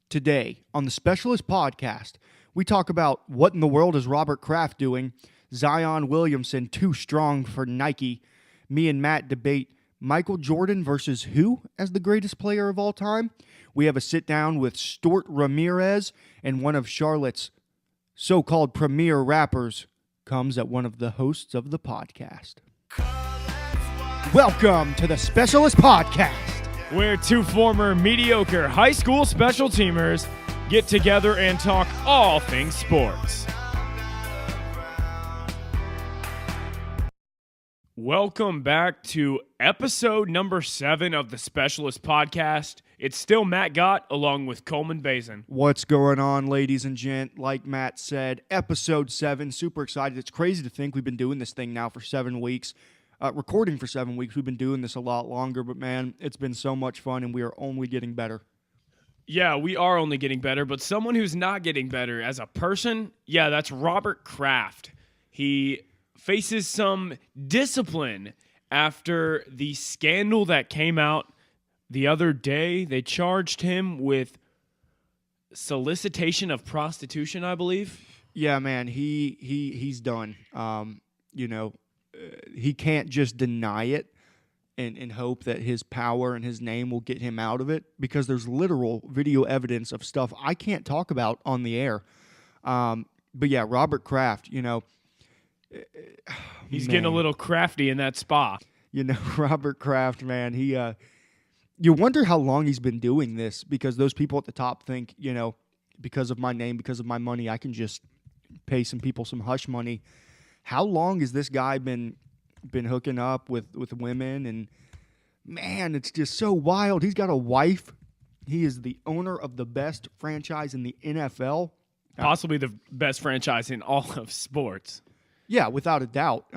Today, on the Specialist Podcast, we talk about what in the world is Robert Kraft doing, Zion Williamson too strong for Nike. Me and Matt debate Michael Jordan versus who as the greatest player of all time. We have a sit-down with Stuart Ramirez, and one of Charlotte's so-called premier rappers comes at one of the hosts of the podcast. Welcome to the Specialist Podcast, where two former mediocre high school special teamers get together and talk all things sports. Welcome back to episode number 7 of the Specialist Podcast. It's still Matt Gott along with Coleman Bazin. What's going on, ladies and gent? Like Matt said, episode 7. Super excited. It's crazy to think we've been doing this thing now for 7 weeks. Recording for 7 weeks. We've been doing this a lot longer, but man, it's been so much fun, and we are only getting better. Yeah, we are only getting better, but someone who's not getting better as a person, that's Robert Kraft. He faces some discipline after the scandal that came out the other day. They charged him with solicitation of prostitution, I believe. Yeah, man, he's done. He can't just deny it and hope that his power and his name will get him out of it, because there's literal video evidence of stuff I can't talk about on the air. But yeah, Robert Kraft, he's getting a little crafty in that spa. Robert Kraft, man, you wonder how long he's been doing this, because those people at the top think, because of my name, because of my money, I can just pay some people some hush money. How long has this guy been hooking up with women? And man, it's just so wild. He's got a wife. He is the owner of the best franchise in the NFL. Possibly the best franchise in all of sports. Yeah, without a doubt.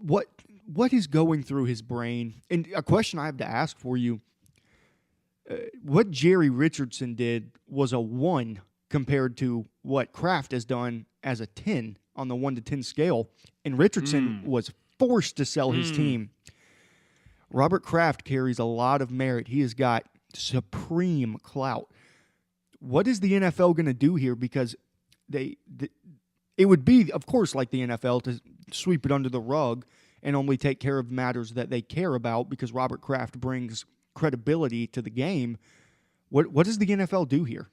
What is going through his brain? And a question I have to ask for you, what Jerry Richardson did was a 1 compared to what Kraft has done as a 10 on the 1 to 10 scale. And Richardson was forced to sell his team. Robert Kraft carries a lot of merit. He has got supreme clout. What is the NFL going to do here? Because it would be, of course, like the NFL to sweep it under the rug and only take care of matters that they care about, because Robert Kraft brings credibility to the game. What does the NFL do here?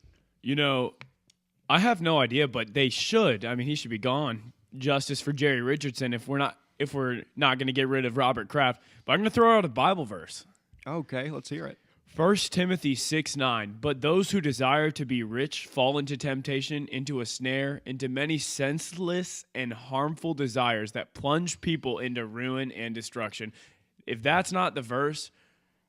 I have no idea, but they should. I mean, he should be gone. Justice for Jerry Richardson if we're not going to get rid of Robert Kraft. But I'm going to throw out a Bible verse. Okay, let's hear it. 1 Timothy 6:9. But those who desire to be rich fall into temptation, into a snare, into many senseless and harmful desires that plunge people into ruin and destruction. If that's not the verse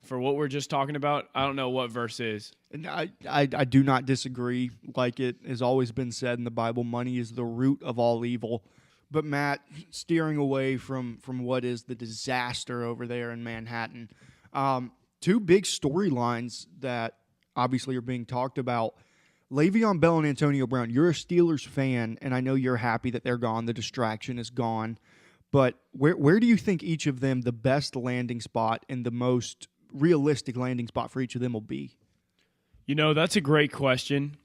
for what we're just talking about, I don't know what verse is. And I do not disagree. Like it has always been said in the Bible, money is the root of all evil. But Matt, steering away from what is the disaster over there in Manhattan, 2 big storylines that obviously are being talked about. Le'Veon Bell and Antonio Brown. You're a Steelers fan, and I know you're happy that they're gone. The distraction is gone. But where do you think each of them, the best landing spot and the most realistic landing spot for each of them will be? That's a great question.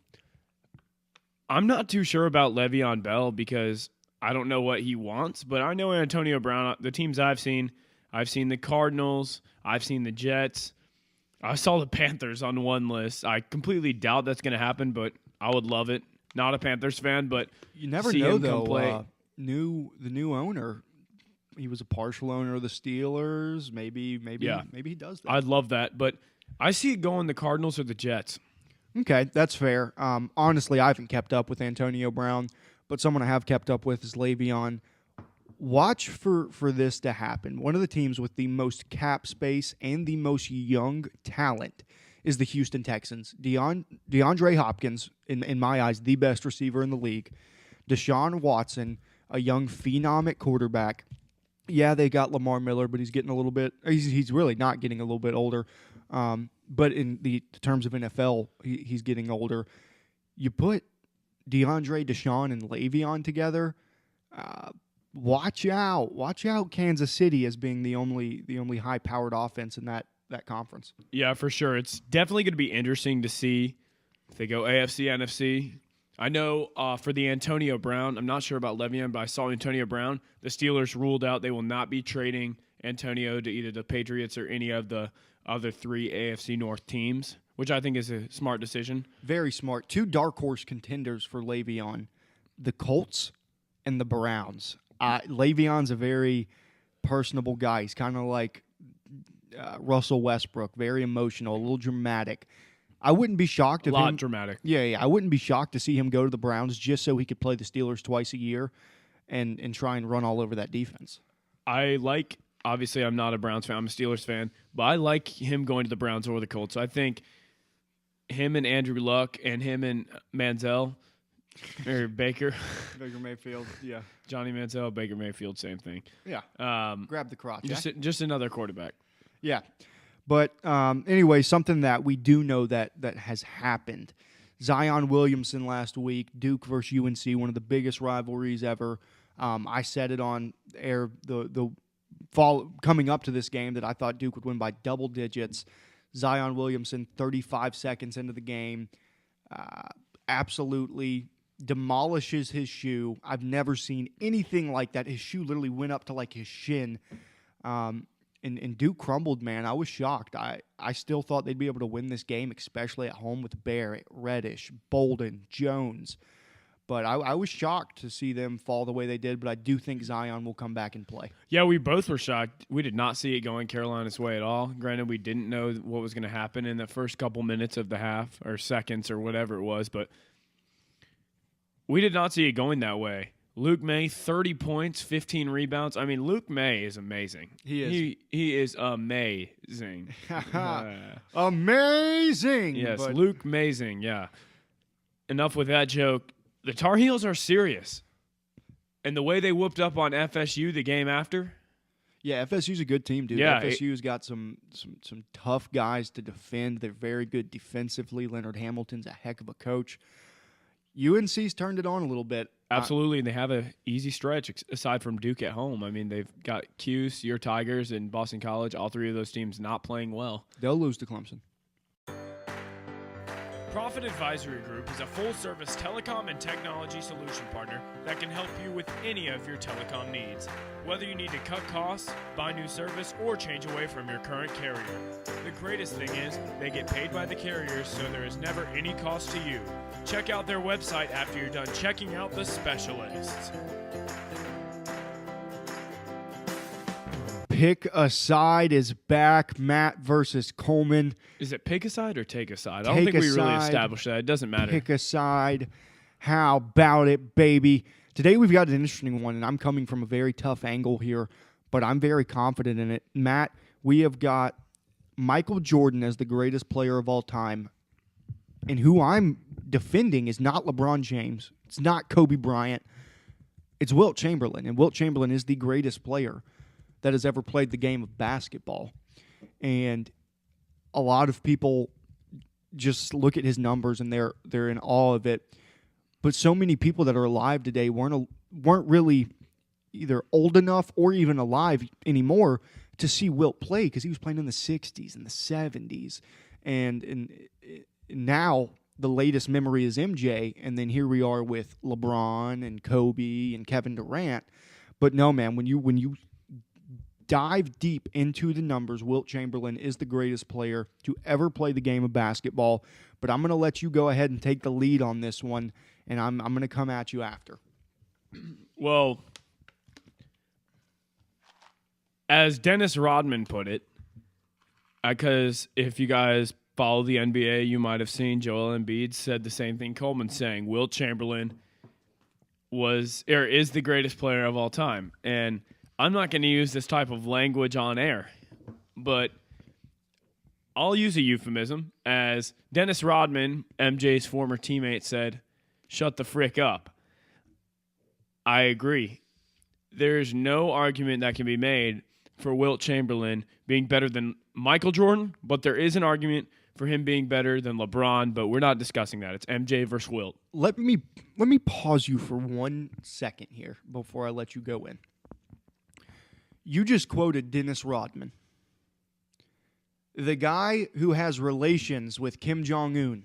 I'm not too sure about Le'Veon Bell because I don't know what he wants, but I know Antonio Brown, the teams I've seen the Cardinals, I've seen the Jets. I saw the Panthers on one list. I completely doubt that's going to happen, but I would love it. Not a Panthers fan, but you never know, though. The new owner, he was a partial owner of the Steelers. Maybe he does that. I'd love that, but I see it going the Cardinals or the Jets. Okay, that's fair. Honestly, I haven't kept up with Antonio Brown, but someone I have kept up with is Le'Veon. Watch for this to happen. One of the teams with the most cap space and the most young talent is the Houston Texans. DeAndre Hopkins, in my eyes, the best receiver in the league. Deshaun Watson, a young phenom at quarterback. Yeah, they got Lamar Miller, but he's getting a little bit – he's really not getting a little bit older. But in the terms of NFL, he's getting older. You put DeAndre, Deshaun, and Le'Veon together, watch out. Watch out Kansas City as being the only high-powered offense in that that conference. Yeah, for sure. It's definitely going to be interesting to see if they go AFC, NFC. I know for the Antonio Brown, I'm not sure about Le'Veon, but I saw Antonio Brown. The Steelers ruled out they will not be trading Antonio to either the Patriots or any of the other 3 AFC North teams, which I think is a smart decision. Very smart. 2 dark horse contenders for Le'Veon, the Colts and the Browns. Le'Veon's a very personable guy. He's kind of like Russell Westbrook, very emotional, a little dramatic. I wouldn't be shocked if Dramatic. Yeah. I wouldn't be shocked to see him go to the Browns just so he could play the Steelers twice a year and try and run all over that defense. Obviously, I'm not a Browns fan. I'm a Steelers fan. But I like him going to the Browns or the Colts. I think him and Andrew Luck and him and Manziel or Baker. Baker Mayfield, yeah. Johnny Manziel, Baker Mayfield, same thing. Yeah. Grab the crotch. Just another quarterback. Yeah. But anyway, something that we do know that has happened. Zion Williamson last week, Duke versus UNC, one of the biggest rivalries ever. I said it on air the fall coming up to this game that I thought Duke would win by double digits. Zion Williamson, 35 seconds into the game, absolutely demolishes his shoe. I've never seen anything like that. His shoe literally went up to like his shin. And Duke crumbled, man. I was shocked. I still thought they'd be able to win this game, especially at home with Barrett, Reddish, Bolden, Jones. But I was shocked to see them fall the way they did, but I do think Zion will come back and play. Yeah, we both were shocked. We did not see it going Carolina's way at all. Granted, we didn't know what was going to happen in the first couple minutes of the half or seconds or whatever it was, but we did not see it going that way. Luke May, 30 points, 15 rebounds. I mean, Luke May is amazing. He is. He is amazing. Amazing! Yes, Luke Amazing, yeah. Enough with that joke. The Tar Heels are serious. And the way they whooped up on FSU the game after. Yeah, FSU's a good team, dude. Yeah, FSU's got some tough guys to defend. They're very good defensively. Leonard Hamilton's a heck of a coach. UNC's turned it on a little bit. Absolutely, and they have an easy stretch aside from Duke at home. I mean, they've got Cuse, your Tigers, and Boston College, all 3 of those teams not playing well. They'll lose to Clemson. Profit Advisory Group is a full-service telecom and technology solution partner that can help you with any of your telecom needs. Whether you need to cut costs, buy new service, or change away from your current carrier. The greatest thing is they get paid by the carriers, so there is never any cost to you. Check out their website after you're done checking out the specialists. Pick a Side is back. Matt versus Coleman. Is it pick a side or take a side? I don't think we really established that. It doesn't matter. Pick a side. How about it, baby? Today we've got an interesting one, and I'm coming from a very tough angle here, but I'm very confident in it. Matt, we have got Michael Jordan as the greatest player of all time, and who I'm defending is not LeBron James. It's not Kobe Bryant. It's Wilt Chamberlain, and Wilt Chamberlain is the greatest player that has ever played the game of basketball. And a lot of people just look at his numbers and they're in awe of it. But so many people that are alive today weren't really either old enough or even alive anymore to see Wilt play because he was playing in the 60s and the 70s. And now the latest memory is MJ, and then here we are with LeBron and Kobe and Kevin Durant. But no, man, when you dive deep into the numbers, Wilt Chamberlain is the greatest player to ever play the game of basketball. But I'm going to let you go ahead and take the lead on this one, and I'm going to come at you after. Well, as Dennis Rodman put it, because if you guys follow the NBA, you might have seen Joel Embiid said the same thing Coleman's saying. Wilt Chamberlain is the greatest player of all time. And I'm not going to use this type of language on air, but I'll use a euphemism. As Dennis Rodman, MJ's former teammate, said, "Shut the frick up." I agree. There's no argument that can be made for Wilt Chamberlain being better than Michael Jordan, but there is an argument for him being better than LeBron, but we're not discussing that. It's MJ versus Wilt. Let me pause you for 1 second here before I let you go in. You just quoted Dennis Rodman. the guy who has relations with Kim Jong-un,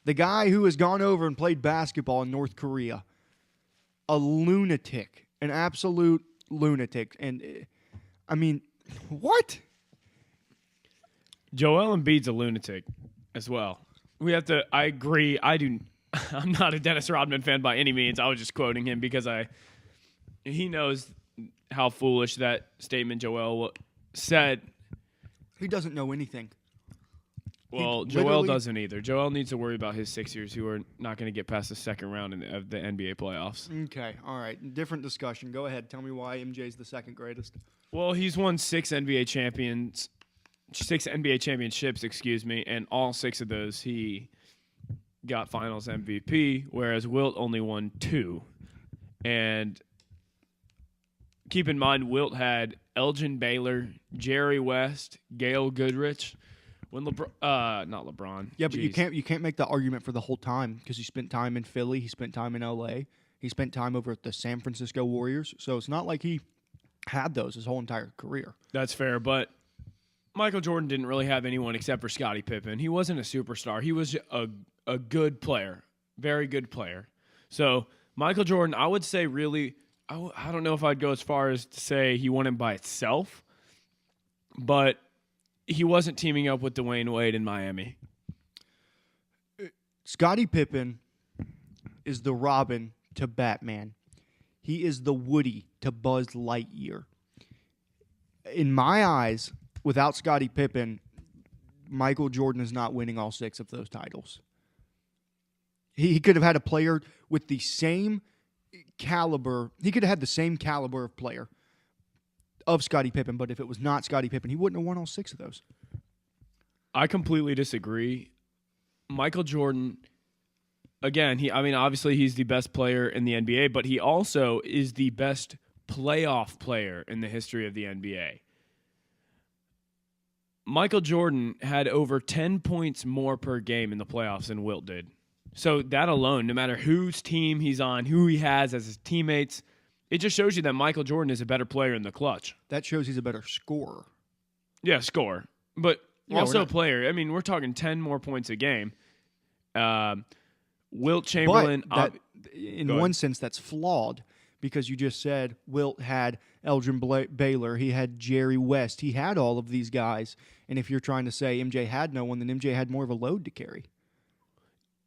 the guy who has gone over and played basketball in North Korea, a lunatic, an absolute lunatic. And, I mean, what? Joel Embiid's a lunatic as well. I agree. I'm not a Dennis Rodman fan by any means. I was just quoting him because he knows how foolish that statement Joel said. He doesn't know anything. Well, Joel doesn't either. Joel needs to worry about his Sixers, who are not going to get past the second round of the NBA playoffs. Okay, all right. Different discussion. Go ahead. Tell me why MJ's the second greatest. Well, he's won 6 NBA championships, and all 6 of those he got Finals MVP, whereas Wilt only won 2. And keep in mind, Wilt had Elgin Baylor, Jerry West, Gail Goodrich. When not LeBron. Yeah, but you can't make the argument for the whole time because he spent time in Philly, he spent time in LA, he spent time over at the San Francisco Warriors. So it's not like he had those his whole entire career. That's fair, but Michael Jordan didn't really have anyone except for Scottie Pippen. He wasn't a superstar. He was a good player, very good player. So Michael Jordan, I would say really, I don't know if I'd go as far as to say he won it by itself, but he wasn't teaming up with Dwayne Wade in Miami. Scottie Pippen is the Robin to Batman. He is the Woody to Buzz Lightyear. In my eyes, without Scottie Pippen, Michael Jordan is not winning all 6 of those titles. He could have had a player with the same caliber. He could have had the same caliber of player of Scottie Pippen, but if it was not Scottie Pippen, he wouldn't have won all 6 of those. I completely disagree. Michael Jordan, again, obviously he's the best player in the NBA, but he also is the best playoff player in the history of the NBA. Michael Jordan had over 10 points more per game in the playoffs than Wilt did. So that alone, no matter whose team he's on, who he has as his teammates, it just shows you that Michael Jordan is a better player in the clutch. That shows he's a better scorer. Yeah, scorer. But also a player. I mean, we're talking 10 more points a game. Wilt Chamberlain. But in one sense, that's flawed because you just said Wilt had Elgin Baylor. He had Jerry West. He had all of these guys. And if you're trying to say MJ had no one, then MJ had more of a load to carry.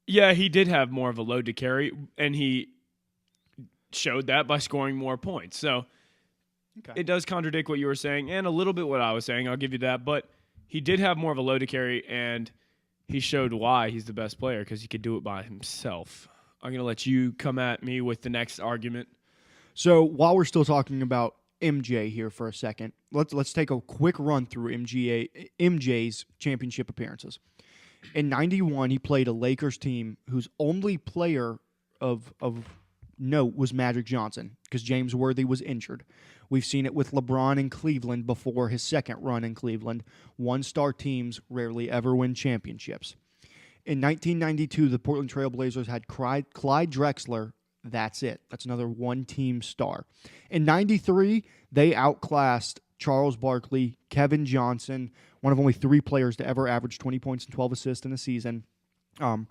Yeah, he did have more of a load to carry, and he showed that by scoring more points. So It does contradict what you were saying and a little bit what I was saying. I'll give you that. But he did have more of a load to carry, and he showed why he's the best player because he could do it by himself. I'm going to let you come at me with the next argument. So while we're still talking about MJ here for a second, let's take a quick run through MJ's championship appearances. In 91, he played a Lakers team whose only player of note was Magic Johnson because James Worthy was injured. We've seen it with LeBron in Cleveland before his second run in Cleveland. One-star teams rarely ever win championships. In 1992, the Portland Trail Blazers had Clyde Drexler. That's it. That's another one-team star. In 93, they outclassed Charles Barkley, Kevin Johnson, one of only 3 players to ever average 20 points and 12 assists in a season. And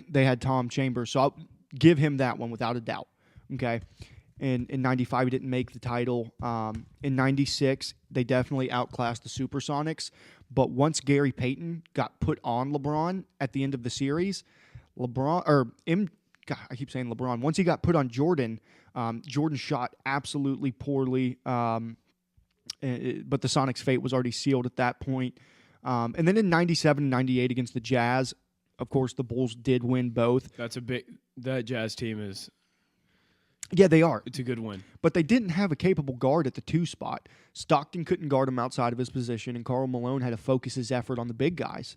they had Tom Chambers. So I'll give him that one without a doubt. Okay. In 95, he didn't make the title. In 96, they definitely outclassed the Supersonics. But once Gary Payton got put on LeBron at the end of the series, I keep saying LeBron. Once he got put on Jordan, Jordan shot absolutely poorly. But the Sonics' fate was already sealed at that point. And then in 97 and 98 against the Jazz, of course, the Bulls did win both. That Jazz team is... Yeah, they are. It's a good win. But they didn't have a capable guard at the 2 spot. Stockton couldn't guard him outside of his position, and Karl Malone had to focus his effort on the big guys.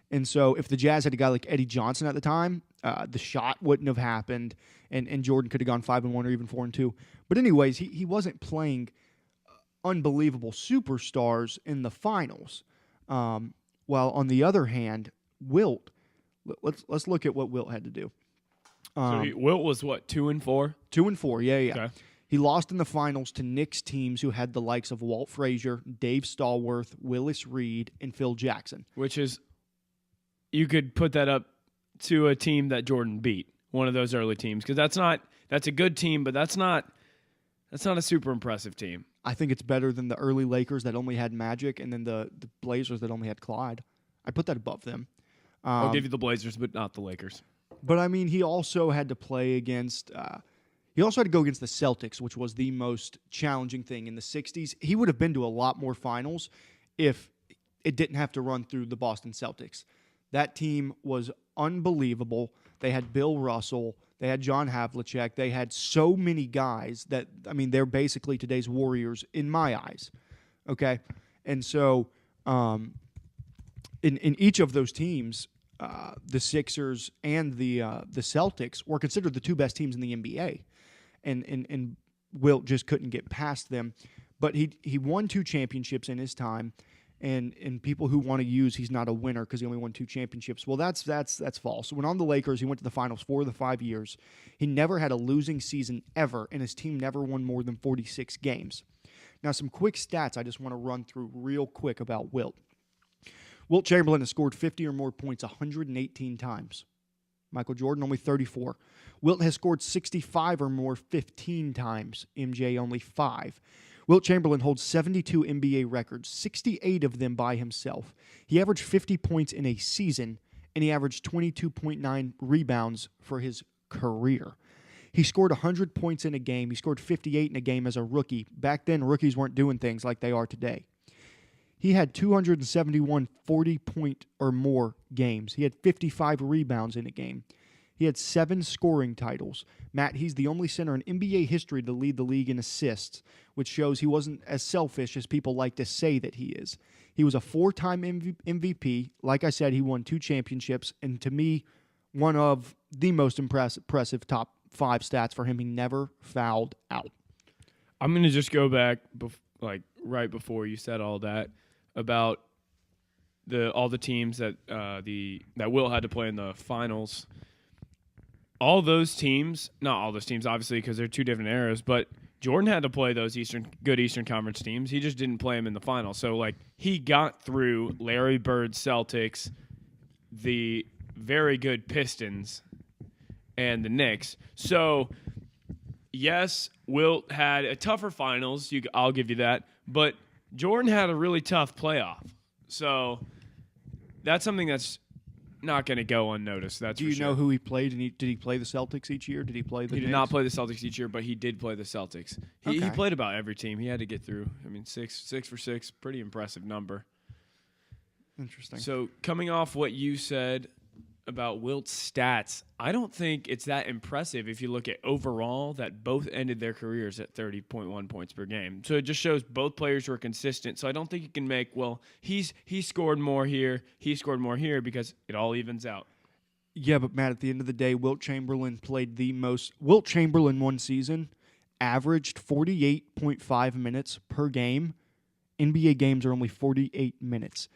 And so if the Jazz had a guy like Eddie Johnson at the time, the shot wouldn't have happened, and Jordan could have gone 5-1 or even 4-2. But anyways, he wasn't playing unbelievable superstars in the finals. While on the other hand, Wilt, let's look at what Wilt had to do. So Wilt was what, 2-4? 2-4, yeah. Okay. He lost in the finals to Knicks teams who had the likes of Walt Frazier, Dave Stallworth, Willis Reed, and Phil Jackson. Which is, you could put that up to a team that Jordan beat, one of those early teams, because that's a good team, but that's not a super impressive team. I think it's better than the early Lakers that only had Magic, and then the Blazers that only had Clyde. I put that above them. I'll give you the Blazers, but not the Lakers. But I mean, he also had to play against. He also had to go against the Celtics, which was the most challenging thing in the '60s. He would have been to a lot more finals if it didn't have to run through the Boston Celtics. That team was unbelievable. They had Bill Russell. They had John Havlicek. They had so many guys that, I mean, they're basically today's Warriors in my eyes. Okay? And so in each of those teams, the Sixers and the Celtics were considered the two best teams in the NBA. And Wilt just couldn't get past them. But he won 2 championships in his time. And people who want to use he's not a winner because he only won 2 championships. Well, that's false. When on the Lakers, he went to the finals 4 of the 5 years. He never had a losing season ever, and his team never won more than 46 games. Now, some quick stats I just want to run through real quick about Wilt. Wilt Chamberlain has scored 50 or more points 118 times. Michael Jordan only 34. Wilt has scored 65 or more 15 times. MJ only 5. Wilt Chamberlain holds 72 NBA records, 68 of them by himself. He averaged 50 points in a season, and he averaged 22.9 rebounds for his career. He scored 100 points in a game. He scored 58 in a game as a rookie. Back then, rookies weren't doing things like they are today. He had 271 40-point or more games. He had 55 rebounds in a game. He had 7 scoring titles. Matt, he's the only center in NBA history to lead the league in assists, which shows he wasn't as selfish as people like to say that he is. He was a 4-time MVP. Like I said, he won 2 championships, and to me, one of the most impressive top 5 stats for him. He never fouled out. I'm going to just go back, right before you said all that, about all the teams that Will had to play in the finals. All those teams, not all those teams, obviously, because they're 2 different eras, but Jordan had to play those good Eastern Conference teams. He just didn't play them in the finals. So, he got through Larry Bird's Celtics, the very good Pistons, and the Knicks. So, yes, Wilt had a tougher finals. I'll give you that. But Jordan had a really tough playoff. So, that's something that's not going to go unnoticed. That's Do you know who he played? And did he play the Celtics each year? Did he play the Knicks? He did not play the Celtics each year, but he did play the Celtics. He played about every team. He had to get through. I mean, 6 for 6, pretty impressive number. Interesting. So coming off what you said about Wilt's stats, I don't think it's that impressive if you look at overall that both ended their careers at 30.1 points per game. So it just shows both players were consistent. So I don't think you can make, he scored more here, he scored more here, because it all evens out. Yeah, but Matt, at the end of the day, Wilt Chamberlain played the most. Wilt Chamberlain one season averaged 48.5 minutes per game. NBA games are only 48 minutes.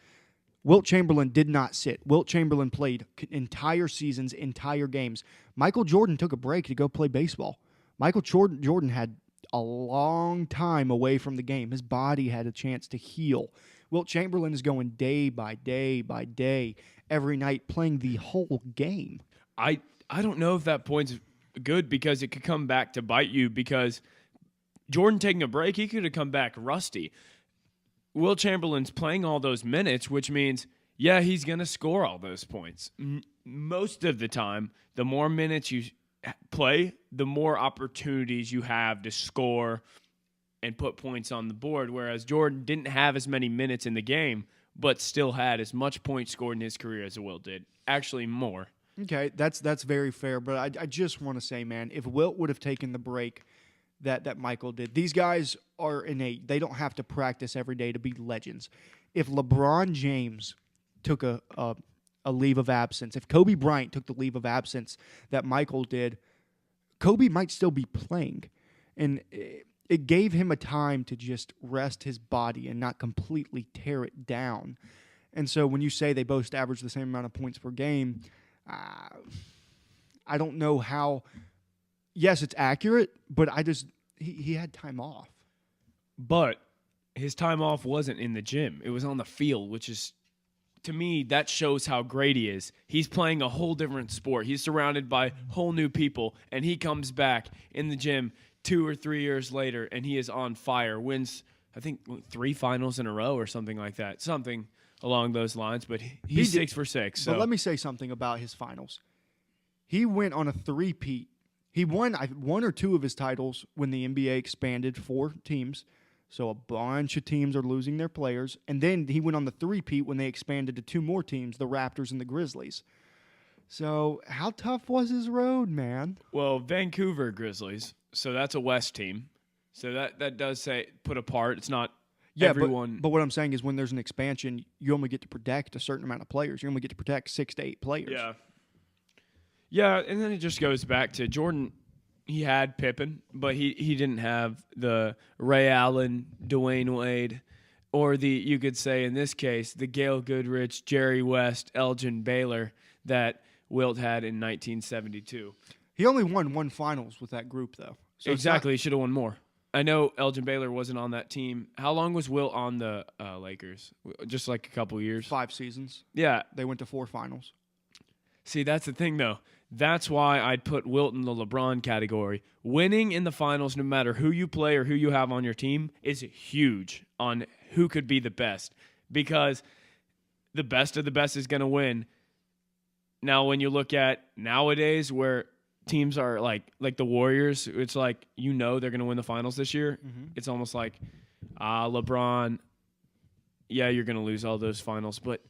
Wilt Chamberlain did not sit. Wilt Chamberlain played entire seasons, entire games. Michael Jordan took a break to go play baseball. Michael Jordan had a long time away from the game. His body had a chance to heal. Wilt Chamberlain is going day by day by day, every night, playing the whole game. I don't know if that point's good, because it could come back to bite you, because Jordan taking a break, he could have come back rusty. Wilt Chamberlain's playing all those minutes, which means, he's going to score all those points. Most of the time, the more minutes you play, the more opportunities you have to score and put points on the board, whereas Jordan didn't have as many minutes in the game, but still had as much points scored in his career as Wilt did. Actually, more. Okay, that's very fair, but I just want to say, man, if Wilt would have taken the break that Michael did. These guys are innate. They don't have to practice every day to be legends. If LeBron James took a leave of absence, if Kobe Bryant took the leave of absence that Michael did, Kobe might still be playing. And it gave him a time to just rest his body and not completely tear it down. And so when you say they both average the same amount of points per game, I don't know how. Yes, it's accurate, but he had time off. But his time off wasn't in the gym. It was on the field, which is, to me, that shows how great he is. He's playing a whole different sport. He's surrounded by whole new people, and he comes back in the gym 2 or 3 years later, and he is on fire. Wins, I think, 3 finals in a row or something like that. Something along those lines, but he's 6 for 6. So. But let me say something about his finals. He went on a three-peat. He won 1 or 2 of his titles when the NBA expanded 4 teams. So a bunch of teams are losing their players. And then he went on the three-peat when they expanded to 2 more teams, the Raptors and the Grizzlies. So how tough was his road, man? Well, Vancouver Grizzlies, so that's a West team. So that does say put apart. It's not everyone. But what I'm saying is when there's an expansion, you only get to protect a certain amount of players. You only get to protect 6 to 8 players. Yeah. Yeah, and then it just goes back to Jordan. He had Pippen, but he didn't have the Ray Allen, Dwayne Wade, or you could say in this case, the Gail Goodrich, Jerry West, Elgin Baylor that Wilt had in 1972. He only won 1 finals with that group, though. So exactly. He should have won more. I know Elgin Baylor wasn't on that team. How long was Wilt on the Lakers? Just like a couple years? 5 seasons. Yeah. They went to 4 finals. See, that's the thing, though. That's why I'd put Wilt in the LeBron category. Winning in the finals, no matter who you play or who you have on your team, is huge on who could be the best. Because the best of the best is going to win. Now, when you look at nowadays where teams are like the Warriors, it's like they're going to win the finals this year. Mm-hmm. It's almost like, LeBron, yeah, you're going to lose all those finals, but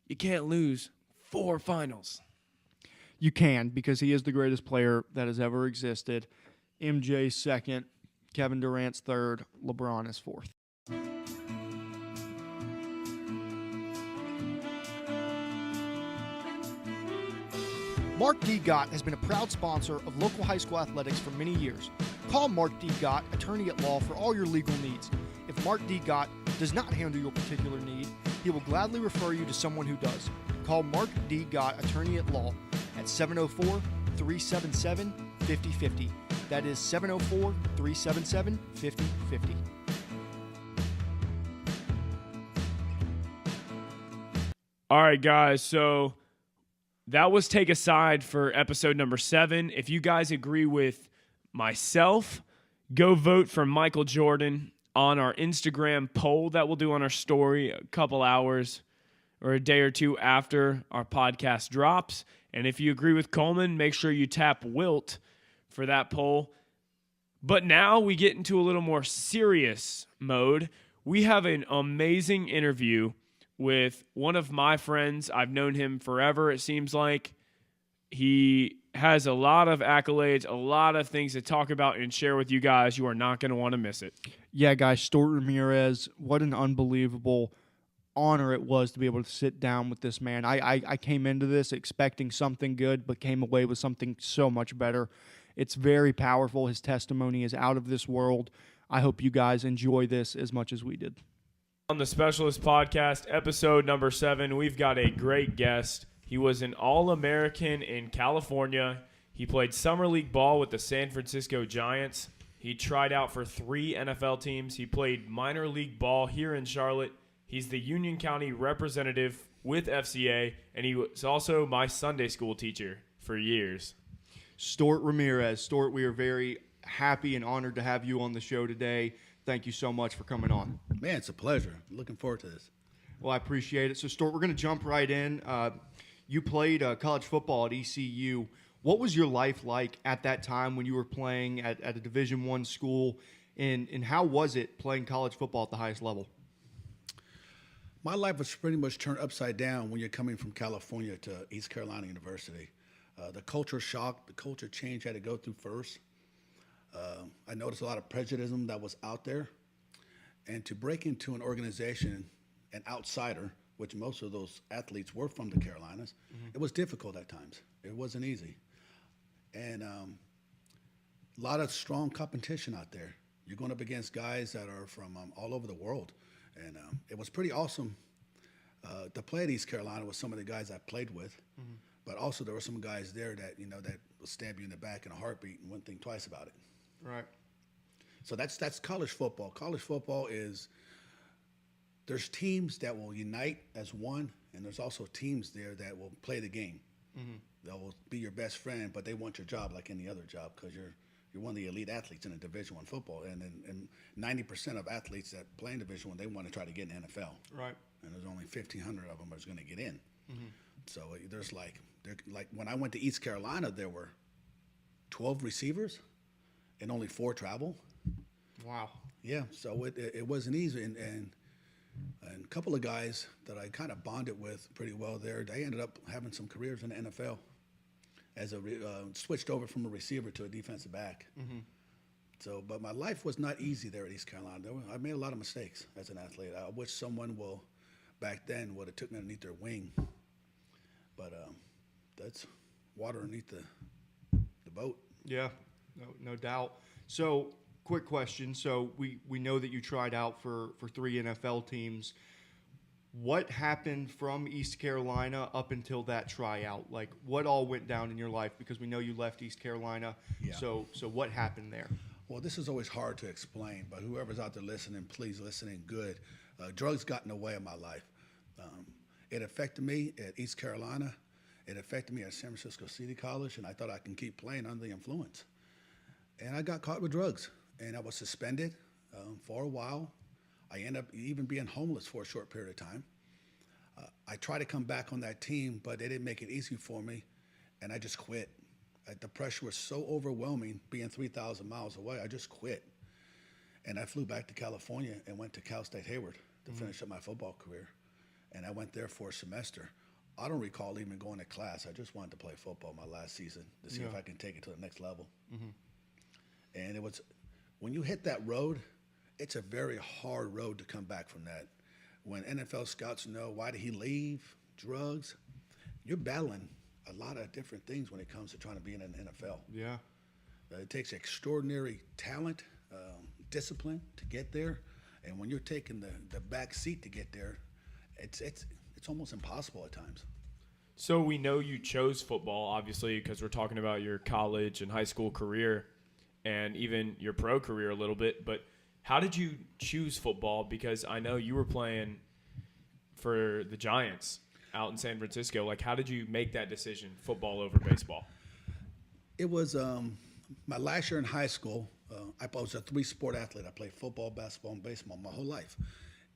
you can't lose 4 finals. You can, because he is the greatest player that has ever existed. MJ's second, Kevin Durant's third, LeBron is fourth. Mark D. Gott has been a proud sponsor of local high school athletics for many years. Call Mark D. Gott, attorney at law, for all your legal needs. If Mark D. Gott does not handle your particular need, he will gladly refer you to someone who does. Call Mark D. Gott, attorney at law, at 704-377-5050. That is 704-377-5050. All right, guys, so that was Take a Side for episode number 7. If you guys agree with myself, go vote for Michael Jordan on our Instagram poll that we'll do on our story a couple hours or a day or 2 after our podcast drops. And if you agree with Coleman, make sure you tap Wilt for that poll. But now we get into a little more serious mode. We have an amazing interview with one of my friends. I've known him forever, it seems like. He has a lot of accolades, a lot of things to talk about and share with you guys. You are not going to want to miss it. Yeah, guys, Stuart Ramirez, what an unbelievable honor it was to be able to sit down with this man. I came into this expecting something good, but came away with something so much better. It's very powerful. His testimony is out of this world. I hope you guys enjoy this as much as we did. On the Specialist Podcast, episode number 7, we've got a great guest. He was an All-American in California. He played summer league ball with the San Francisco Giants. He tried out for 3 NFL teams. He played minor league ball here in Charlotte. He's the Union County representative with FCA, and he was also my Sunday school teacher for years. Stuart Ramirez. Stuart, we are very happy and honored to have you on the show today. Thank you so much for coming on. Man, it's a pleasure. I'm looking forward to this. Well, I appreciate it. So, Stuart, we're going to jump right in. You played college football at ECU. What was your life like at that time when you were playing at a Division I school, and how was it playing college football at the highest level? My life was pretty much turned upside down when you're coming from California to East Carolina University. The culture shock, the culture change I had to go through first. I noticed a lot of prejudice that was out there. And to break into an organization, an outsider, which most of those athletes were from the Carolinas, it was difficult at times. It wasn't easy. And a lot of strong competition out there. You're going up against guys that are from all over the world. And it was pretty awesome to play at East Carolina with some of the guys I played with. But also there were some guys there that, that will stab you in the back in a heartbeat and wouldn't think twice about it. Right. So that's college football. College football is there's teams that will unite as one, and there's also teams there that will play the game. They will be your best friend, but they want your job like any other job because you're one of the elite athletes in a Division I football, and 90% of athletes that play in Division I, they want to try to get in the NFL. Right. And there's only 1,500 of them that's going to get in. So there's like when I went to East Carolina, there were 12 receivers, and only 4 travel. Wow. Yeah, so it wasn't easy, and a couple of guys that I kind of bonded with pretty well there, they ended up having some careers in the NFL as switched over from a receiver to a defensive back. So, but my life was not easy there at East Carolina. I made a lot of mistakes as an athlete. I wish someone back then would have took me underneath their wing. But that's water underneath the boat. Yeah, no doubt. So, quick question. So we know that you tried out for 3 NFL teams. What happened from East Carolina up until that tryout? Like, what all went down in your life? Because we know you left East Carolina. Yeah. So what happened there? Well, this is always hard to explain, but whoever's out there listening, please listen in good. Drugs got in the way of my life. It affected me at East Carolina. It affected me at San Francisco City College, and I thought I can keep playing under the influence. And I got caught with drugs, and I was suspended for a while. I ended up even being homeless for a short period of time. I tried to come back on that team, but they didn't make it easy for me, and I just quit. The pressure was so overwhelming, being 3,000 miles away, I just quit. And I flew back to California and went to Cal State Hayward to finish up my football career. And I went there for a semester. I don't recall even going to class. I just wanted to play football my last season to see if I can take it to the next level. And it was, when you hit that road, it's a very hard road to come back from that. When NFL scouts know, why did he leave? Drugs. You're battling a lot of different things when it comes to trying to be in the NFL. Yeah. It takes extraordinary talent, discipline to get there. And when you're taking the back seat to get there, it's almost impossible at times. So we know you chose football, obviously, because we're talking about your college and high school career and even your pro career a little bit. But how did you choose football? Because I know you were playing for the Giants out in San Francisco. Like, how did you make that decision, football over baseball? It was my last year in high school. I was a 3-sport athlete. I played football, basketball, and baseball my whole life.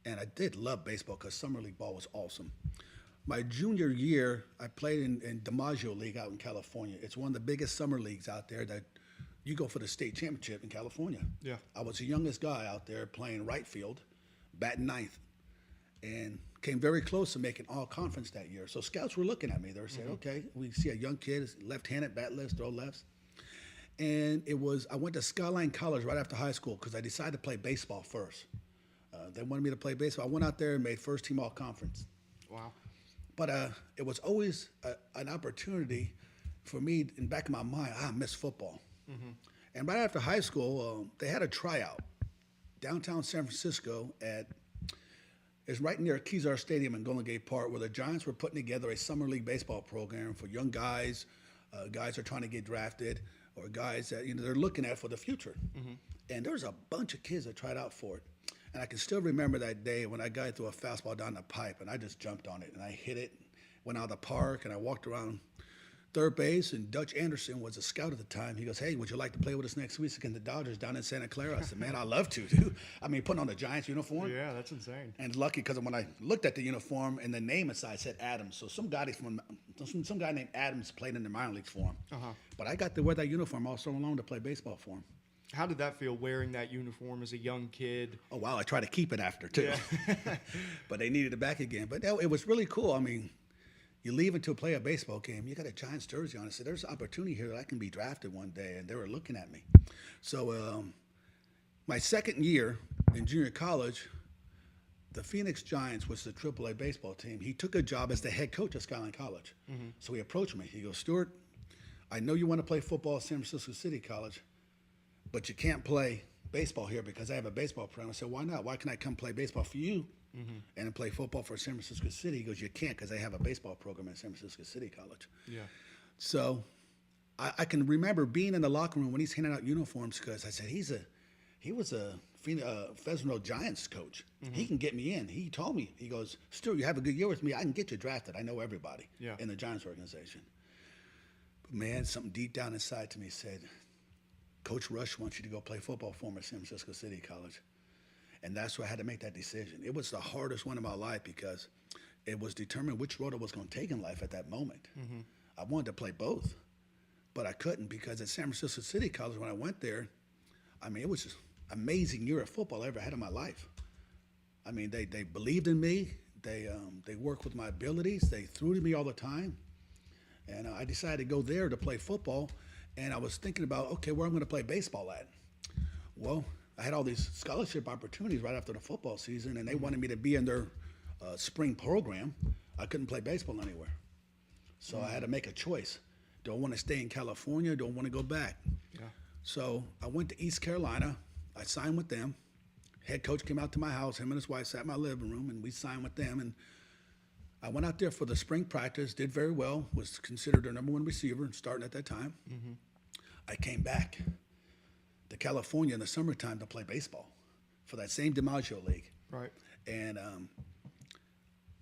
And I did love baseball because summer league ball was awesome. My junior year, I played in DiMaggio League out in California. It's one of the biggest summer leagues out there that you go for the state championship in California. Yeah. I was the youngest guy out there playing right field, batting ninth, and came very close to making all conference that year. So scouts were looking at me. They were saying, okay, we see a young kid, left-handed, bat lefts, throw lefts. And I went to Skyline College right after high school because I decided to play baseball first. They wanted me to play baseball. I went out there and made first team all conference. Wow. But it was always an opportunity for me in the back of my mind. I miss football. And right after high school, they had a tryout downtown San Francisco it's right near Kezar Stadium in Golden Gate Park, where the Giants were putting together a summer league baseball program for young guys, guys who are trying to get drafted, or guys that they're looking at for the future. And there was a bunch of kids that tried out for it. And I can still remember that day when I got threw a fastball down the pipe, and I just jumped on it, and I hit it, went out of the park, and I walked around third base, and Dutch Anderson was a scout at the time. He goes, hey, would you like to play with us next week against the Dodgers down in Santa Clara? I said, man, I'd love to, dude. I mean, putting on the Giants uniform. Yeah, that's insane. And lucky because when I looked at the uniform and the name inside said Adams. So some guy named Adams played in the minor leagues for him. But I got to wear that uniform all summer long to play baseball for him. How did that feel, wearing that uniform as a young kid? Oh, wow, I tried to keep it after, too. Yeah. But they needed it back again. But it was really cool. I mean, you leave to play a baseball game, you got a Giants jersey on. I said, there's an opportunity here that I can be drafted one day, and they were looking at me. So my second year in junior college, the Phoenix Giants was the AAA baseball team. He took a job as the head coach at Skyline College. So he approached me. He goes, Stuart, I know you want to play football at San Francisco City College, but you can't play baseball here because I have a baseball program. I said, why not? Why can't I come play baseball for you and play football for San Francisco City? He goes, you can't because they have a baseball program at San Francisco City College. Yeah. So I can remember being in the locker room when he's handing out uniforms because I said, He was a Fresno Giants coach. He can get me in. He told me, he goes, Stuart, you have a good year with me. I can get you drafted. I know everybody in the Giants organization. But man, something deep down inside to me said, Coach Rush wants you to go play football for him at San Francisco City College. And that's where I had to make that decision. It was the hardest one of my life because it was determined which road I was going to take in life at that moment. I wanted to play both, but I couldn't because at San Francisco City College, when I went there, I mean, it was just amazing year of football I ever had in my life. I mean, they believed in me. They worked with my abilities. They threw to me all the time. And I decided to go there to play football. And I was thinking about, okay, where I'm going to play baseball at. Well, I had all these scholarship opportunities right after the football season, and they wanted me to be in their spring program. I couldn't play baseball anywhere. So I had to make a choice. Do I want to stay in California? Do I want to go back? Yeah. So I went to East Carolina. I signed with them. Head coach came out to my house. Him and his wife sat in my living room, and we signed with them. And I went out there for the spring practice, did very well, was considered their number one receiver, starting at that time. I came back to California in the summertime to play baseball for that same DiMaggio league. Right. And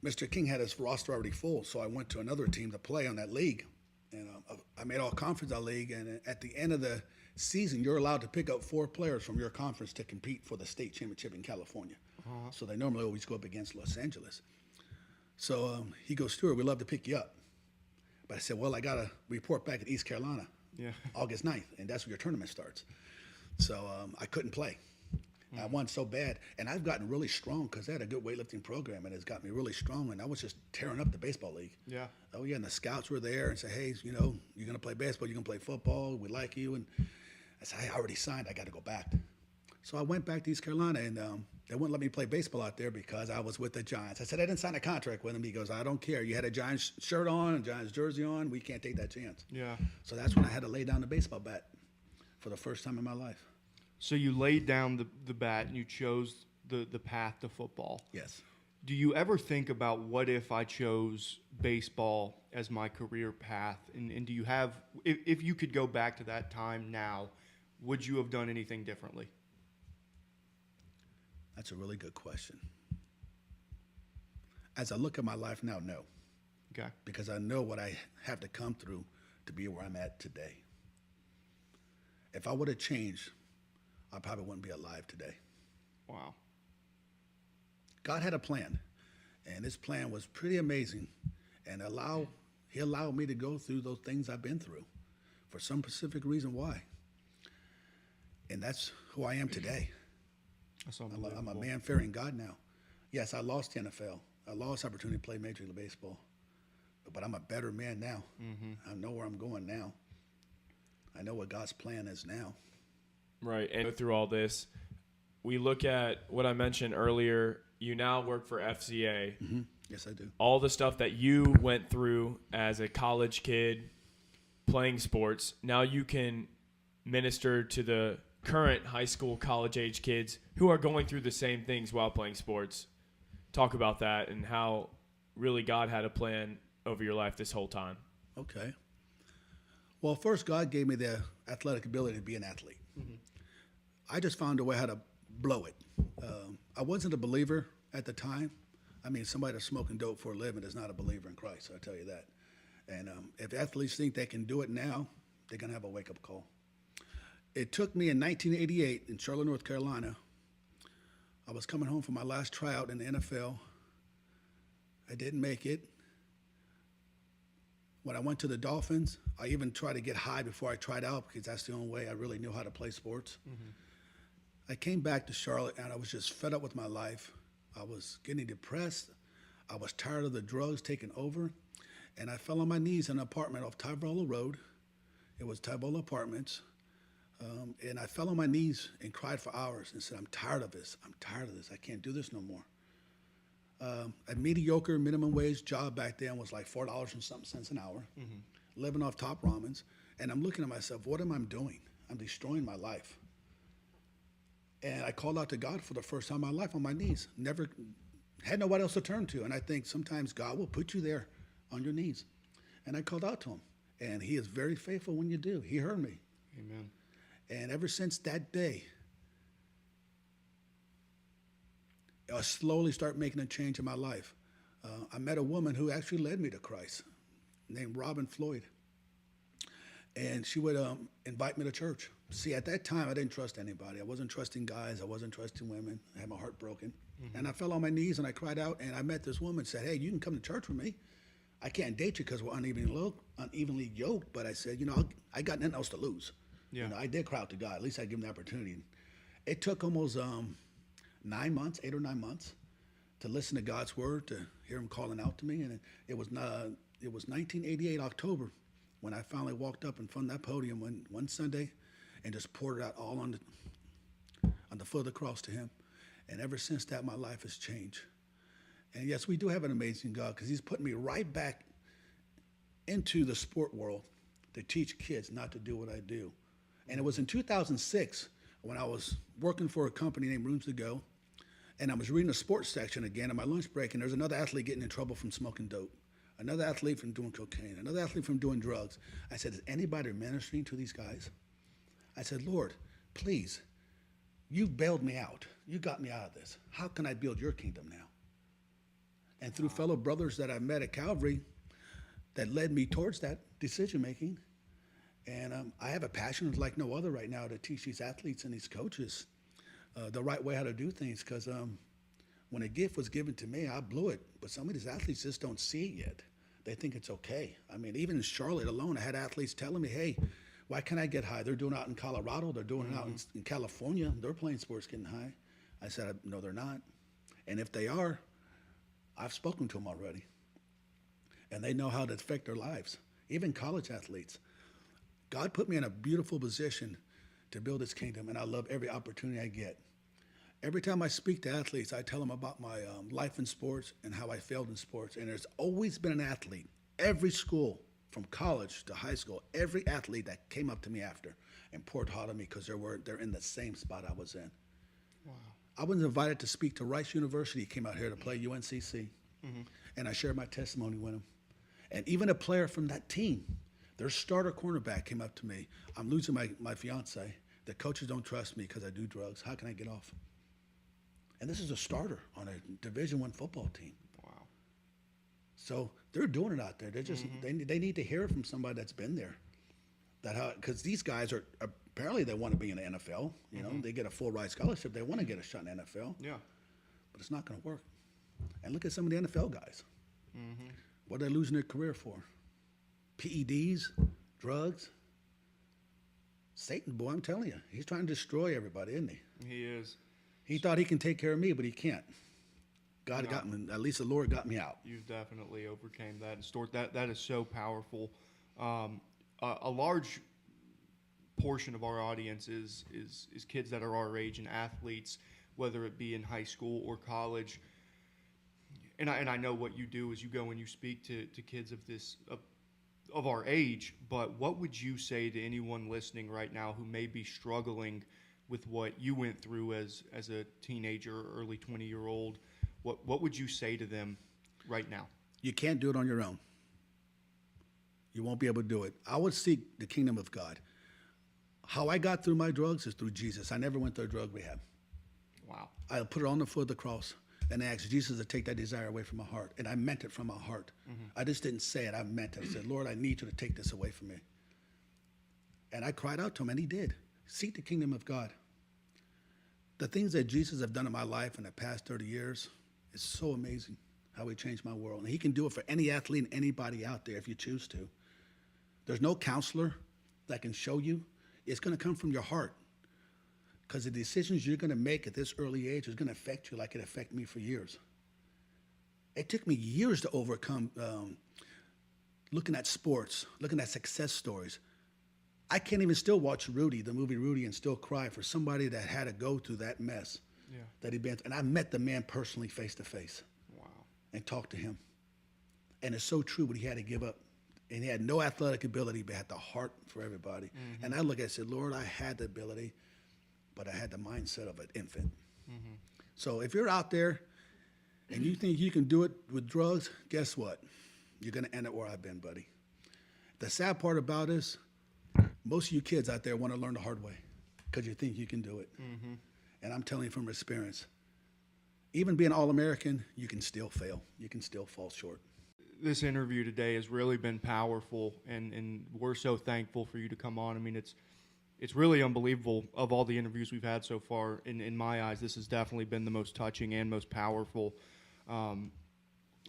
Mr. King had his roster already full, so I went to another team to play on that league. And I made all conference that league, and at the end of the season, you're allowed to pick up 4 players from your conference to compete for the state championship in California. So they normally always go up against Los Angeles. So he goes, Stuart, we'd love to pick you up. But I said, well, I got to report back at East Carolina August 9th, and that's when your tournament starts. So I couldn't play. I wanted so bad. And I've gotten really strong because they had a good weightlifting program, and it's got me really strong. And I was just tearing up the baseball league. Yeah. Oh, yeah, and the scouts were there and said, hey, you know, you're going to play baseball, you're going to play football, we like you. And I said, I already signed, I got to go back. So I went back to East Carolina, and they wouldn't let me play baseball out there because I was with the Giants. I said, I didn't sign a contract with him. He goes, I don't care. You had a Giants shirt on, a Giants jersey on. We can't take that chance. Yeah. So that's when I had to lay down the baseball bat for the first time in my life. So you laid down the bat and you chose the path to football. Yes. Do you ever think about what if I chose baseball as my career path? And do you have, if you could go back to that time now, would you have done anything differently? That's a really good question. As I look at my life now, no. Okay. Because I know what I have to come through to be where I'm at today. If I would have changed, I probably wouldn't be alive today. Wow. God had a plan, and his plan was pretty amazing, and he allowed me to go through those things I've been through for some specific reason why. And that's who I am today. That's I'm a man fearing God now. Yes, I lost the NFL. I lost the opportunity to play Major League Baseball, but I'm a better man now. I know where I'm going now. I know what God's plan is now. Right, and through all this, we look at what I mentioned earlier. You now work for FCA. Yes, I do. All the stuff that you went through as a college kid playing sports, now you can minister to the current high school, college-age kids who are going through the same things while playing sports. Talk about that and how really God had a plan over your life this whole time. Okay. Well, first, God gave me the athletic ability to be an athlete. I just found a way how to blow it. I wasn't a believer at the time. I mean, somebody that's smoking dope for a living is not a believer in Christ, I tell you that. And if athletes think they can do it now, they're going to have a wake-up call. It took me in 1988 in Charlotte, North Carolina. I was coming home from my last tryout in the NFL. I didn't make it. When I went to the Dolphins, I even tried to get high before I tried out because that's the only way I really knew how to play sports. I came back to Charlotte, and I was just fed up with my life. I was getting depressed. I was tired of the drugs taking over, and I fell on my knees in an apartment off Tybola Road. It was Tybola Apartments. And I fell on my knees and cried for hours and said, I'm tired of this. I'm tired of this. I can't do this no more. A mediocre minimum wage job back then was like $4 and something cents an hour, living off top ramens. And I'm looking at myself, what am I doing? I'm destroying my life. And I called out to God for the first time in my life on my knees. Never had nobody else to turn to. And I think sometimes God will put you there on your knees. And I called out to him. And he is very faithful when you do. He heard me. Amen. And ever since that day, I slowly start making a change in my life. I met a woman who actually led me to Christ, named Robin Floyd, and she would invite me to church. See, at that time, I didn't trust anybody. I wasn't trusting guys. I wasn't trusting women. I had my heart broken. And I fell on my knees and I cried out, and I met this woman and said, hey, you can come to church with me. I can't date you because we're unevenly yoked, but I said, I got nothing else to lose. Yeah. I did cry out to God. At least I give him the opportunity. It took almost 9 months, 8 or 9 months, to listen to God's word, to hear him calling out to me. And it was 1988 October when I finally walked up in front of that podium one Sunday and just poured it out all on the foot of the cross to him. And ever since that, my life has changed. And yes, we do have an amazing God, because he's put me right back into the sport world to teach kids not to do what I do. And it was in 2006 when I was working for a company named Rooms to Go, and I was reading the sports section again on my lunch break, and there's another athlete getting in trouble from smoking dope, another athlete from doing cocaine, another athlete from doing drugs. I said, is anybody ministering to these guys? I said, Lord, please, you bailed me out. You got me out of this. How can I build your kingdom now? And through fellow brothers that I met at Calvary that led me towards that decision making. And I have a passion like no other right now to teach these athletes and these coaches the right way how to do things, because when a gift was given to me, I blew it. But some of these athletes just don't see it yet. They think it's okay. I mean, even in Charlotte alone, I had athletes telling me, hey, why can't I get high? They're doing it out in Colorado. They're doing it out in California. They're playing sports getting high. I said, no, they're not. And if they are, I've spoken to them already. And they know how to affect their lives, even college athletes. God put me in a beautiful position to build his kingdom, and I love every opportunity I get. Every time I speak to athletes, I tell them about my life in sports and how I failed in sports. And there's always been an athlete, every school, from college to high school, every athlete that came up to me after and poured hot on me because they're in the same spot I was in. Wow. I was invited to speak to Rice University. He came out here to play UNCC, and I shared my testimony with him. And even a player from that team, their starter cornerback, came up to me. I'm losing my fiance. The coaches don't trust me because I do drugs. How can I get off? And this is a starter on a Division I football team. Wow. So they're doing it out there. They're just they need to hear it from somebody that's been there. Because these guys are apparently they want to be in the NFL. You know, they get a full ride scholarship. They want to get a shot in the NFL. Yeah. But it's not going to work. And look at some of the NFL guys. What are they losing their career for? PEDs, drugs. Satan, boy, I'm telling you, he's trying to destroy everybody, isn't he? He is. He thought he can take care of me, but he can't. God got me. At least the Lord got me out. You've definitely overcame that. And Stuart, that is so powerful. A large portion of our audience is kids that are our age and athletes, whether it be in high school or college. And I know what you do is you go and you speak to kids of our age. But what would you say to anyone listening right now who may be struggling with what you went through as a teenager, early 20-year-old? What would you say to them right now? You can't do it on your own. You won't be able to do it. I would seek the kingdom of God. How I got through my drugs is through Jesus. I never went through a drug rehab. Wow. I put it on the foot of the cross and I asked Jesus to take that desire away from my heart. And I meant it from my heart. I just didn't say it. I meant it. I said, Lord, I need you to take this away from me. And I cried out to him, and he did. Seek the kingdom of God. The things that Jesus have done in my life in the past 30 years is so amazing how he changed my world. And he can do it for any athlete and anybody out there if you choose to. There's no counselor that can show you. It's going to come from your heart. Because the decisions you're going to make at this early age is going to affect you like it affected me for years. It took me years to overcome looking at sports, looking at success stories. I can't even still watch Rudy, the movie Rudy, and still cry for somebody that had to go through that mess that he'd been through. And I met the man personally face to face. Wow. And talked to him. And it's so true what he had to give up. And he had no athletic ability, but had the heart for everybody. And I look at it and said, Lord, I had the ability, but I had the mindset of an infant. So if you're out there and you think you can do it with drugs, guess what? You're going to end up where I've been, buddy. The sad part about this, most of you kids out there want to learn the hard way because you think you can do it. And I'm telling you from experience, even being All-American, you can still fail. You can still fall short. This interview today has really been powerful, and we're so thankful for you to come on. I mean, it's really unbelievable. Of all the interviews we've had so far, in my eyes, this has definitely been the most touching and most powerful. And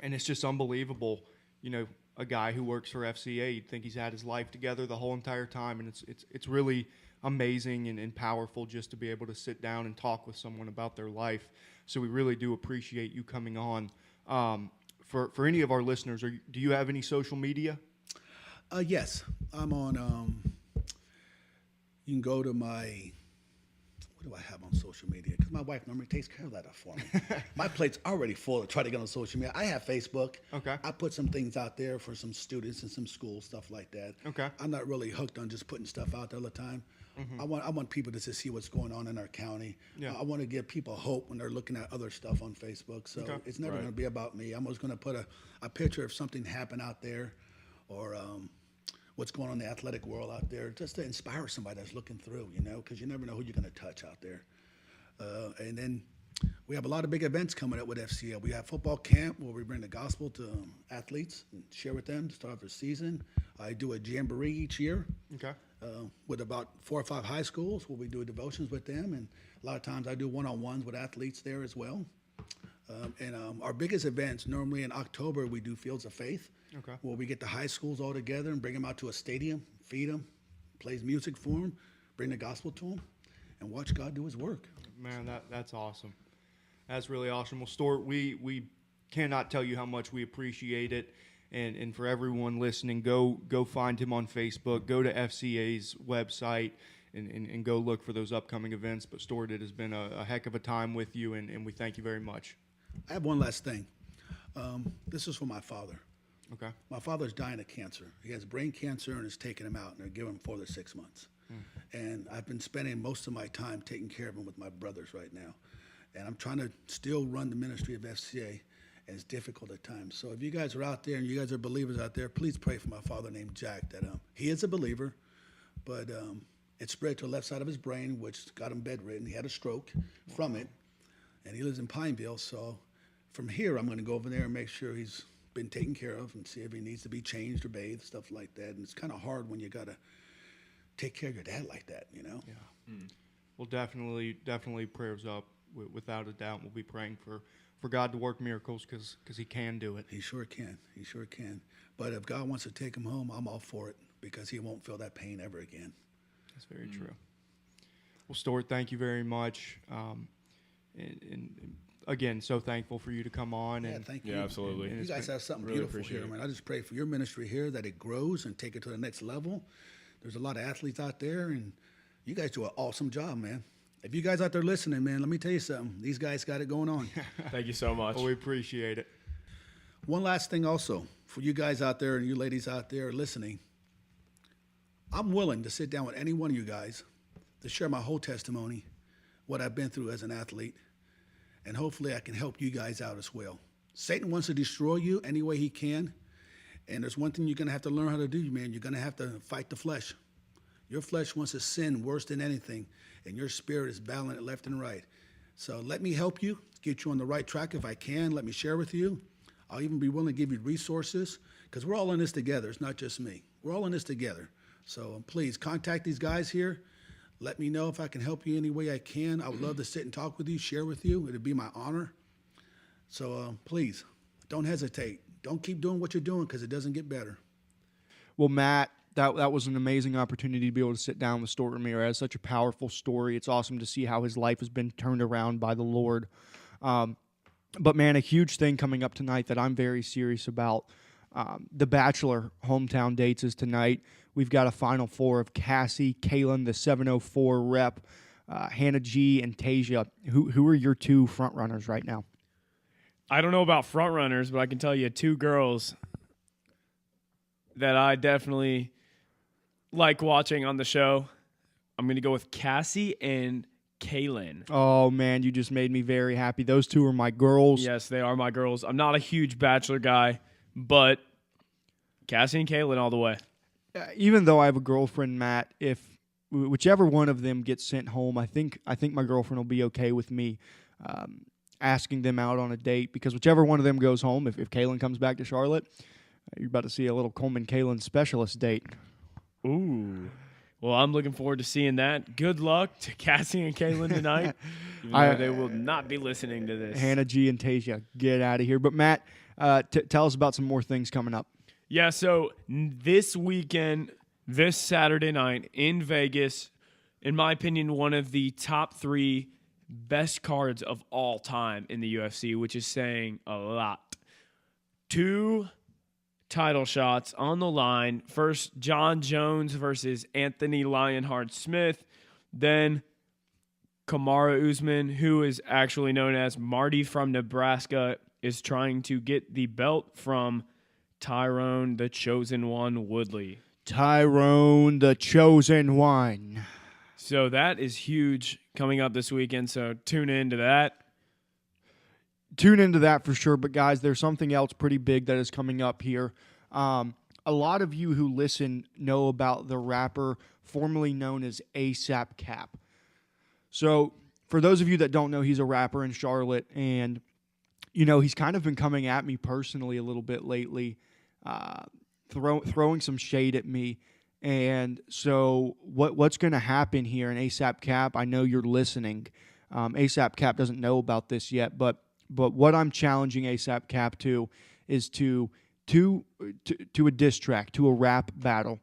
it's just unbelievable, you know, a guy who works for FCA, you'd think he's had his life together the whole entire time, and it's really amazing and powerful just to be able to sit down and talk with someone about their life. So we really do appreciate you coming on. For any of our listeners, do you have any social media? Yes, I'm on. You can go to my. What do I have on social media? Because my wife normally takes care of that for me. My plate's already full to try to get on social media. I have Facebook. Okay. I put some things out there for some students and some schools, stuff like that. Okay. I'm not really hooked on just putting stuff out there all the time. I want people to just see what's going on in our county. Yeah. I want to give people hope when they're looking at other stuff on Facebook. So it's never going to be about me. I'm always going to put a picture of something happen out there, or what's going on in the athletic world out there, just to inspire somebody that's looking through, you know, because you never know who you're going to touch out there. And then we have a lot of big events coming up with FCA. We have football camp where we bring the gospel to athletes and share with them to start their season. I do a jamboree each year. Okay. With about 4 or 5 high schools where we do devotions with them. And a lot of times I do one-on-ones with athletes there as well. And our biggest events, normally in October, we do Fields of Faith, where we get the high schools all together and bring them out to a stadium, feed them, plays music for them, bring the gospel to them, and watch God do his work. Man, that's awesome. That's really awesome. Well, Stuart, we cannot tell you how much we appreciate it. And for everyone listening, go find him on Facebook, go to FCA's website, and go look for those upcoming events. But Stuart, it has been a heck of a time with you, and we thank you very much. I have one last thing. This is for my father. Okay. My father's dying of cancer. He has brain cancer, and it's taking him out, and they're giving him 4 to 6 months. And I've been spending most of my time taking care of him with my brothers right now. And I'm trying to still run the ministry of FCA, and it's difficult at times. So if you guys are out there and you guys are believers out there, please pray for my father named Jack. That he is a believer, but it spread to the left side of his brain, which got him bedridden. He had a stroke from it, and he lives in Pineville. So from here, I'm going to go over there and make sure he's been taken care of and see if he needs to be changed or bathed, stuff like that. And it's kind of hard when you got to take care of your dad like that, you know? Yeah. Well, definitely prayers up. Without a doubt, we'll be praying for God to work miracles because he can do it. He sure can. He sure can. But if God wants to take him home, I'm all for it because he won't feel that pain ever again. That's very true. Well, Stuart, thank you very much. And again, so thankful for you to come on. Yeah, and thank you. Yeah, absolutely. You guys have something really beautiful here, man. I just pray for your ministry here that it grows and take it to the next level. There's a lot of athletes out there, and you guys do an awesome job, man. If you guys out there listening, man, let me tell you something. These guys got it going on. Thank you so much. Well, we appreciate it. One last thing also, for you guys out there and you ladies out there listening, I'm willing to sit down with any one of you guys to share my whole testimony, what I've been through as an athlete, and hopefully I can help you guys out as well. Satan wants to destroy you any way he can, and there's one thing you're going to have to learn how to do, man. You're going to have to fight the flesh. Your flesh wants to sin worse than anything, and your spirit is battling it left and right. So let me help you, get you on the right track if I can. Let me share with you. I'll even be willing to give you resources because we're all in this together. It's not just me. We're all in this together. So please contact these guys here. Let me know if I can help you any way I can. I would love to sit and talk with you, share with you. It'd be my honor. So please, don't hesitate. Don't keep doing what you're doing because it doesn't get better. Well, Matt, that was an amazing opportunity to be able to sit down with Stuart Ramirez. Such a powerful story. It's awesome to see how his life has been turned around by the Lord. But, man, a huge thing coming up tonight that I'm very serious about. The Bachelor hometown dates is tonight. We've got a Final Four of Cassie, Kaylin, the 704 rep, Hannah G, and Tasia. Who are your 2 front runners right now? I don't know about front runners, but I can tell you 2 girls that I definitely like watching on the show. I'm going to go with Cassie and Kaylin. Oh, man, you just made me very happy. Those 2 are my girls. Yes, they are my girls. I'm not a huge Bachelor guy, but Cassie and Kaylin all the way. Even though I have a girlfriend, Matt, if whichever one of them gets sent home, I think my girlfriend will be okay with me. asking them out on a date, because whichever one of them goes home, if Kaylin comes back to Charlotte, you're about to see a little Coleman Kaylin specialist date. Ooh. Well, I'm looking forward to seeing that. Good luck to Cassie and Kaylin tonight. Even though they will not be listening to this. Hannah G and Tasia, get out of here. But Matt, tell us about some more things coming up. Yeah, so this weekend, this Saturday night in Vegas, in my opinion, one of the top 3 best cards of all time in the UFC, which is saying a lot. 2 title shots on the line. First, John Jones versus Anthony Lionheart Smith. Then Kamaru Usman, who is actually known as Marty from Nebraska, is trying to get the belt from Tyrone the Chosen One Woodley. Tyrone the Chosen One. So that is huge coming up this weekend, so tune into that. Tune into that for sure. But, guys, there's something else pretty big that is coming up here. A lot of you who listen know about the rapper formerly known as ASAP Cap. So, for those of you that don't know, he's a rapper in Charlotte, and, you know, he's kind of been coming at me personally a little bit lately, throwing some shade at me. And so what's going to happen here in ASAP Cap, I know you're listening. ASAP Cap doesn't know about this yet, but what I'm challenging ASAP Cap to is to a diss track, to a rap battle.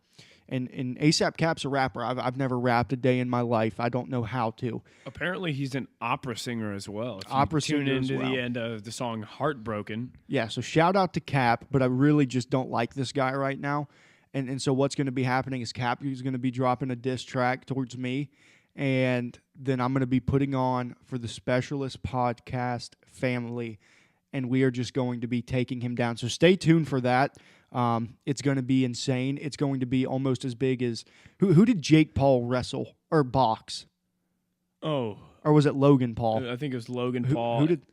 And ASAP Cap's a rapper. I've never rapped a day in my life. I don't know how to. Apparently, he's an opera singer as well. If Opera you tune singer as into well. the end of the song "Heartbroken." Yeah, so shout out to Cap, but I really just don't like this guy right now. And so what's going to be happening is Cap is going to be dropping a diss track towards me, and then I'm going to be putting on for the Specialist Podcast family, and we are just going to be taking him down. So stay tuned for that. It's going to be insane. It's going to be almost as big as who did Jake Paul wrestle or box? Oh, Or was it Logan Paul? I think it was Logan Paul. Who did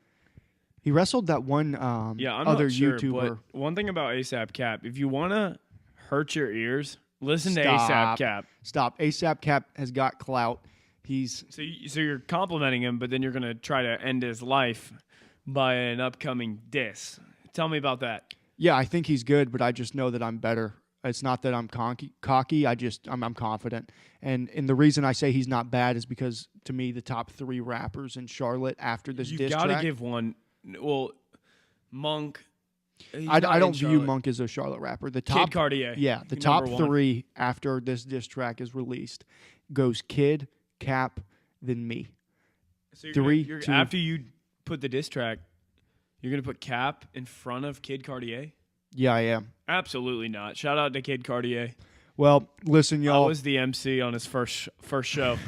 he wrestled that one Yeah, I'm other not sure, YouTuber? but one thing about ASAP Cap, if you want to hurt your ears, listen to Stop. ASAP Cap. Stop. ASAP Cap has got clout. He's So you're complimenting him, but then you're going to try to end his life by an upcoming diss. Tell me about that. Yeah, I think he's good, but I just know that I'm better. It's not that I'm cocky. I'm confident. And the reason I say he's not bad is because, to me, the top 3 rappers in Charlotte after this You diss got to track, give one. Well, Monk. I don't view Monk as a Charlotte rapper. The top, Kid Cartier. yeah, the He's top number 1. 3 after this diss track is released goes Kid, Cap, then me. So 3, you're 2. after you put the diss track, you're going to put Cap in front of Kid Cartier? Yeah, I am. Absolutely not. Shout out to Kid Cartier. Well, listen, I y'all. was the MC on his first show.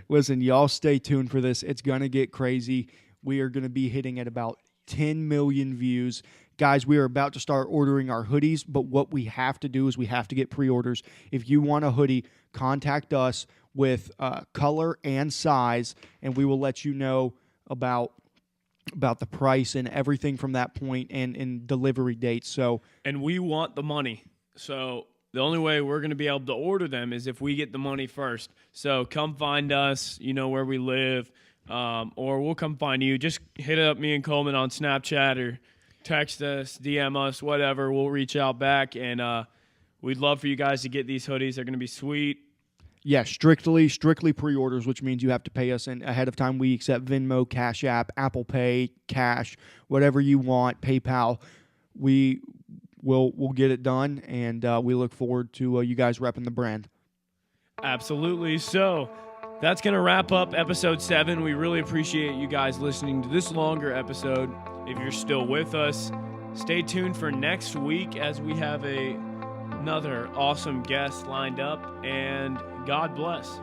Listen, y'all stay tuned for this. It's going to get crazy. We are going to be hitting at about 10 million views. Guys, we are about to start ordering our hoodies, but what we have to do is we have to get pre-orders. If you want a hoodie, contact us with color and size, and we will let you know about the price and everything from that point and delivery dates. So, And we want the money. So the only way we're going to be able to order them is if we get the money first. So come find us, you know where we live, or we'll come find you. Just hit up me and Coleman on Snapchat or text us, DM us, whatever. We'll reach out back, and we'd love for you guys to get these hoodies. They're going to be sweet. yeah, strictly pre-orders, which means you have to pay us ahead of time. We accept Venmo, Cash App, Apple Pay, Cash, whatever you want, PayPal. We'll get it done, and we look forward to you guys repping the brand. Absolutely. So that's going to wrap up episode 7. We really appreciate you guys listening to this longer episode. If you're still with us, stay tuned for next week as we have another awesome guest lined up, and God bless.